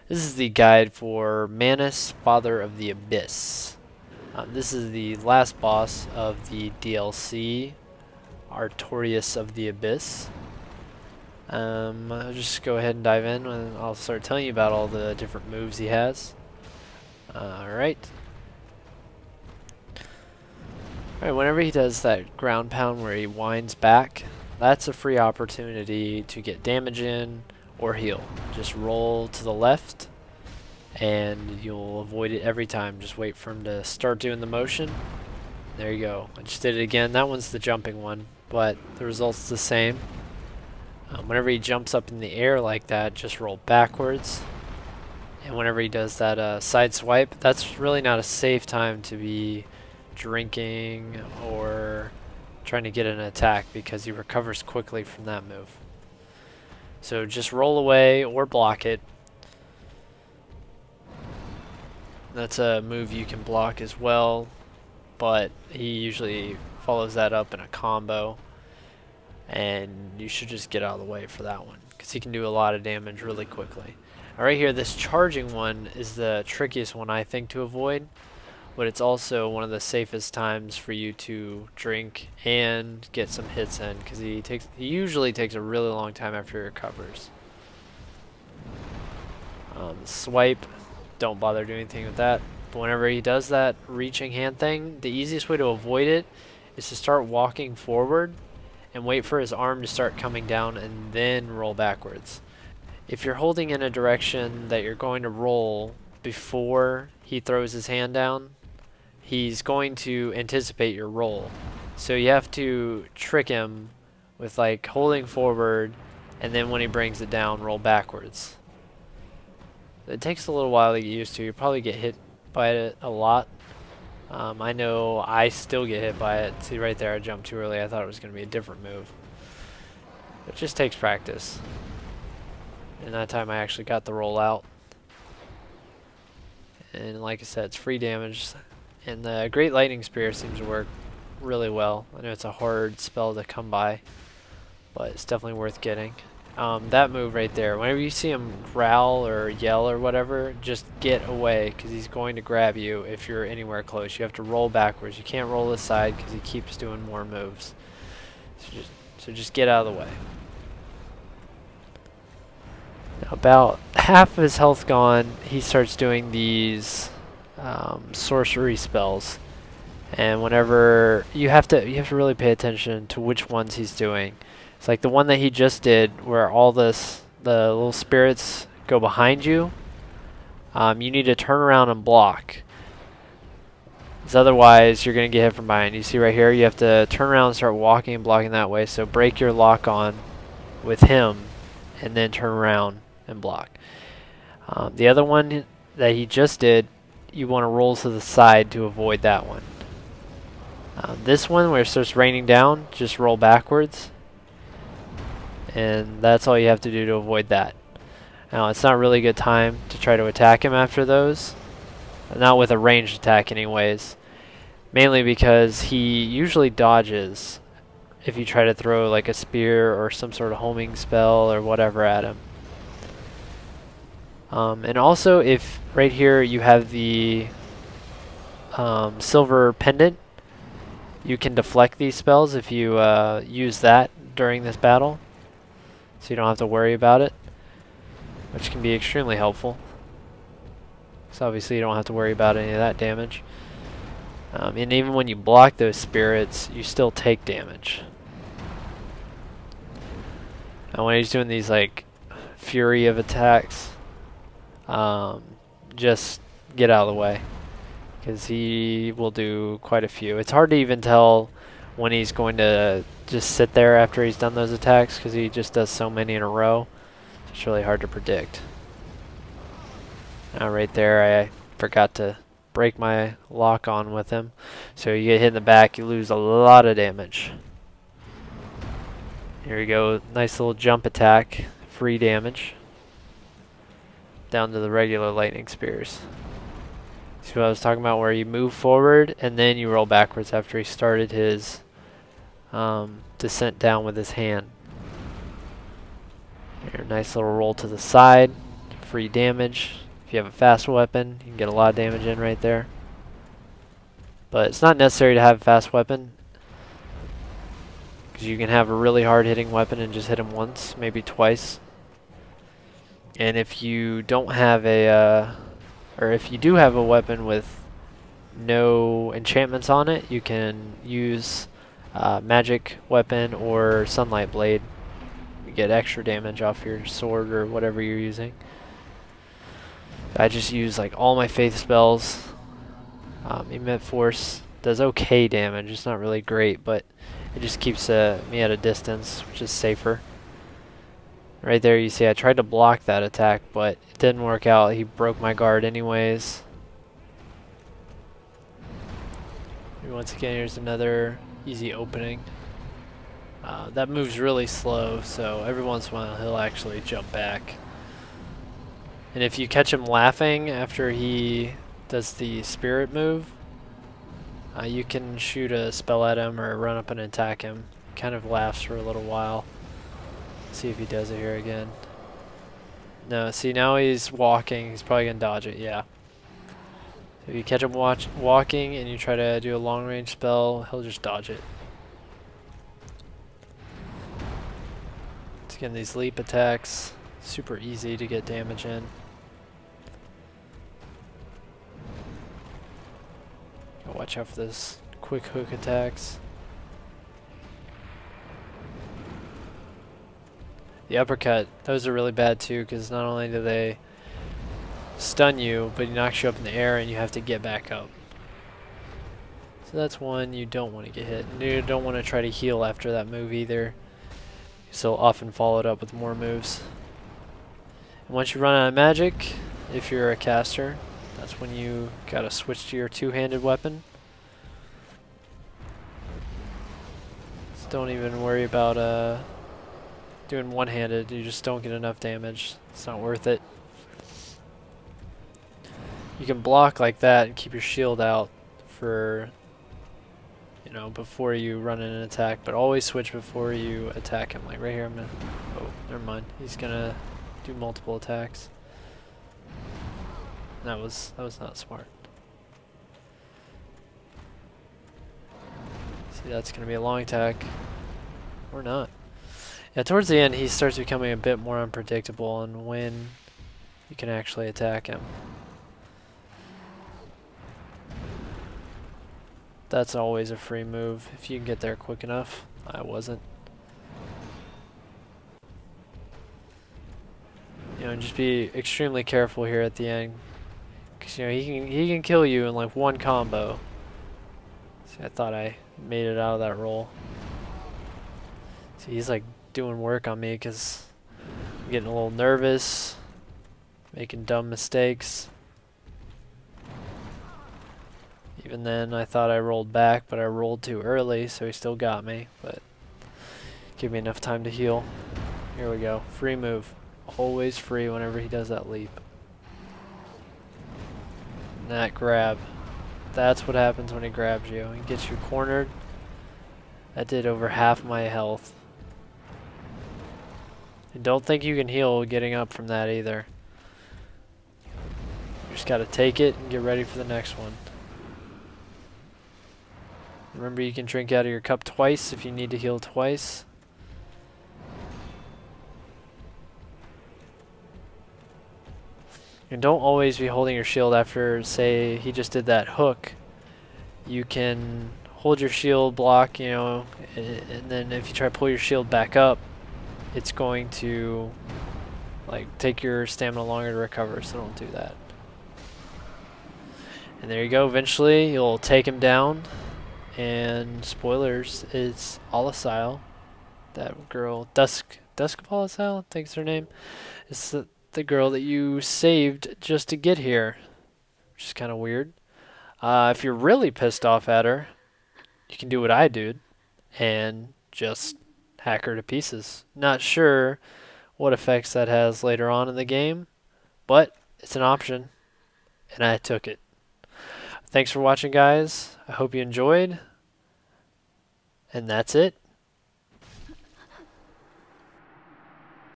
This is the guide for Manus, Father of the Abyss. This is the last boss of the DLC, Artorias of the Abyss. I'll just go ahead and dive in and I'll start telling you about all the different moves he has. Alright. Alright, whenever he does that ground pound where he winds back, that's a free opportunity to get damage in or heal. Just roll to the left and you'll avoid it every time. Just wait for him to start doing the motion. There you go. I just did it again. That one's the jumping one, but the result's the same. Whenever he jumps up in the air like that, just roll backwards. And whenever he does that side swipe, that's really not a safe time to be drinking or trying to get an attack because he recovers quickly from that move. So just roll away or block it. That's a move you can block as well, but he usually follows that up in a combo, and you should just get out of the way for that one because he can do a lot of damage really quickly. Alright, here, this charging one is the trickiest one I think to avoid, but it's also one of the safest times for you to drink and get some hits in because he usually takes a really long time after he recovers. Swipe, don't bother doing anything with that, but whenever he does that reaching hand thing, the easiest way to avoid it is to start walking forward and wait for his arm to start coming down and then roll backwards. If you're holding in a direction that you're going to roll before he throws his hand down, he's going to anticipate your roll. So you have to trick him with like holding forward and then when he brings it down, roll backwards. It takes a little while to get used to. You probably get hit by it a lot. I know I still get hit by it. See right there, I jumped too early. I thought it was going to be a different move. It just takes practice. And that time I actually got the roll out. And like I said, it's free damage. And the Great Lightning Spear seems to work really well. I know it's a hard spell to come by, but it's definitely worth getting. That move right there, whenever you see him growl or yell or whatever, just get away because he's going to grab you if you're anywhere close. You have to roll backwards. You can't roll aside because he keeps doing more moves. So just get out of the way. Now, about half of his health gone, he starts doing these sorcery spells, and whenever you have to really pay attention to which ones he's doing. It's like the one that he just did where all the little spirits go behind you. You need to turn around and block, because otherwise you're going to get hit from behind. You see right here, you have to turn around and start walking and blocking that way. So break your lock on with him and then turn around and block. The other one that he just did, you want to roll to the side to avoid that one. This one where it starts raining down, just roll backwards. And that's all you have to do to avoid that. Now, it's not a really good time to try to attack him after those. Not with a ranged attack anyways. Mainly because he usually dodges if you try to throw like a spear or some sort of homing spell or whatever at him. And also, if right here you have the silver pendant, you can deflect these spells if you use that during this battle. So you don't have to worry about it, which can be extremely helpful. So obviously you don't have to worry about any of that damage. And even when you block those spirits, you still take damage. And when he's doing these like fury of attacks, just get out of the way, because he will do quite a few. It's hard to even tell when he's going to just sit there after he's done those attacks because he just does so many in a row. It's really hard to predict. Now right there, I forgot to break my lock on with him. So you get hit in the back, you lose a lot of damage. Here we go, nice little jump attack, free damage. Down to the regular lightning spears. See what I was talking about, where you move forward and then you roll backwards after he started his descent down with his hand. Here, nice little roll to the side free damage. If you have a fast weapon, you can get a lot of damage in right there. But it's not necessary to have a fast weapon, because you can have a really hard hitting weapon and just hit him once, maybe twice. And if you don't have a, or if you do have a weapon with no enchantments on it, you can use magic weapon or sunlight blade. You get extra damage off your sword or whatever you're using. I just use like all my faith spells. Emit force does okay damage. It's not really great, but it just keeps me at a distance, which is safer. Right there you see I tried to block that attack, but it didn't work out. He broke my guard anyways. And once again, here's another easy opening. That move's really slow, so every once in a while he'll actually jump back. And if you catch him laughing after he does the spirit move, you can shoot a spell at him or run up and attack him. He kind of laughs for a little while. See if he does it here again. No, see now he's walking. He's probably going to dodge it, yeah. So if you catch him walking and you try to do a long range spell, he'll just dodge it. Again, these leap attacks, super easy to get damage in. Watch out for this quick hook attacks. The uppercut, those are really bad too, because not only do they stun you, but he knocks you up in the air and you have to get back up. So that's one you don't want to get hit. You don't want to try to heal after that move either. So often followed up with more moves. And once you run out of magic, if you're a caster, that's when you gotta switch to your two-handed weapon. So don't even worry about doing one-handed. You just don't get enough damage. It's not worth it. You can block like that and keep your shield out for, you know, before you run in an attack, but always switch before you attack him. Like right here, I'm gonna, oh, never mind. He's gonna do multiple attacks. That was not smart. See, that's gonna be a long attack, or not. Yeah, towards the end he starts becoming a bit more unpredictable on when you can actually attack him. That's always a free move if you can get there quick enough. I wasn't. You know, and just be extremely careful here at the end, because you know he can kill you in like one combo. See, I thought I made it out of that roll. See, he's like doing work on me because I'm getting a little nervous, making dumb mistakes. Even then, I thought I rolled back, but I rolled too early, so he still got me. But give me enough time to heal. Here we go. Free move. Always free whenever he does that leap. And that grab. That's what happens when he grabs you. He gets you cornered. That did over half my health. And don't think you can heal getting up from that either. You just gotta take it and get ready for the next one. Remember, you can drink out of your cup twice if you need to heal twice. And don't always be holding your shield after, say, he just did that hook. You can hold your shield block, you know, and then if you try to pull your shield back up, it's going to like take your stamina longer to recover, so don't do that. And there you go, eventually you'll take him down. And spoilers, it's Alasile, that girl, Dusk of Alasile, I think is her name. It's the girl that you saved just to get here, which is kind of weird. If you're really pissed off at her, you can do what I did and just hack her to pieces. Not sure what effects that has later on in the game, but it's an option, and I took it. Thanks for watching, guys. I hope you enjoyed. And that's it.